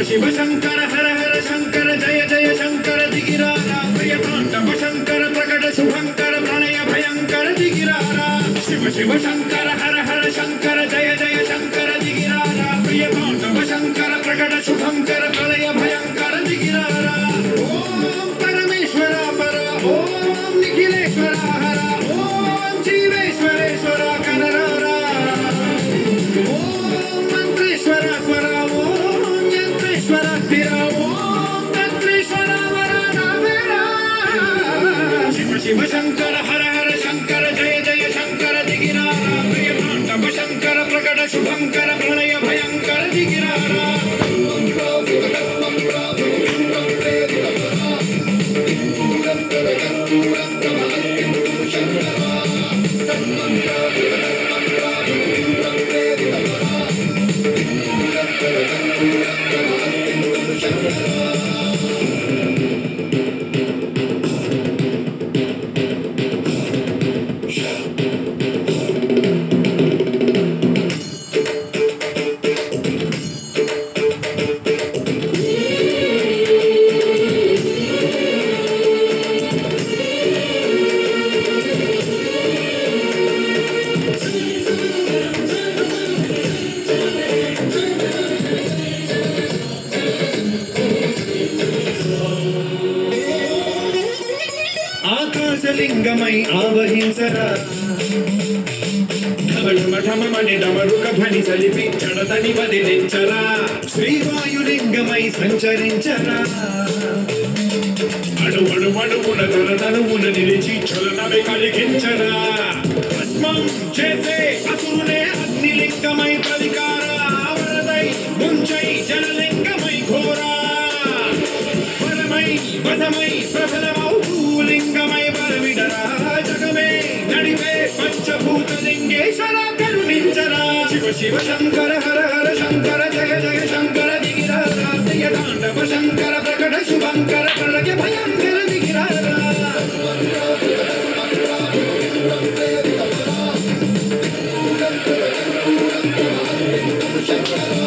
शिव शंकर हर हर शंकर जय जय शंकर दिगिरारा प्रिय तांडव शंकर प्रकट शुभंकर प्रणय भयंकर दिगिरारा शिव शिव शंकर हर हर शंकर जय जय शंकर दिगिरारा प्रिय तांडव शंकर प्रकट शुभंकर प्रणय भयंकर दिगिरारा ओम परमेश्वर पर ओम निखिलेश्वर हर ओम जीवेश्वरेश्वर कनरारा ओम मंत्रेश्वर स्वर शिव शंकर हर हर शंकर जय जय शंकर दिगिरारा प्रिय तांडव शंकर प्रकट शुभंकर प्रणय भयंकर दिगिरारा ఆకాశలింగమై ఆవహించరా ఢమఢమఢమమని డమరుక ధ్వని సలిపి జడతని వదిలించరా శ్రీవాయులింగమై సంచరించరా అణువణువణువున తనతనువున నిలిచి చలనమే కలిగించరా భస్మం చేసే అసురునే అగ్నిలింగమై ప్రవికార ఆవరదై ముంచై జలలింగమై ఘోరా పరమై వదమై ప్రబలమౌ లింగమై బలవిడరా జగమే నడివే పంచభూత లింగేశ్వర కరుణించరా శివ శివ శంకర హర హర శంకర జయ జయ శంకర దిగిరారా ప్రియ తాండవ శంకర ప్రకట శుభంకర ప్రళయ భయంకర దిగిరారా శంకర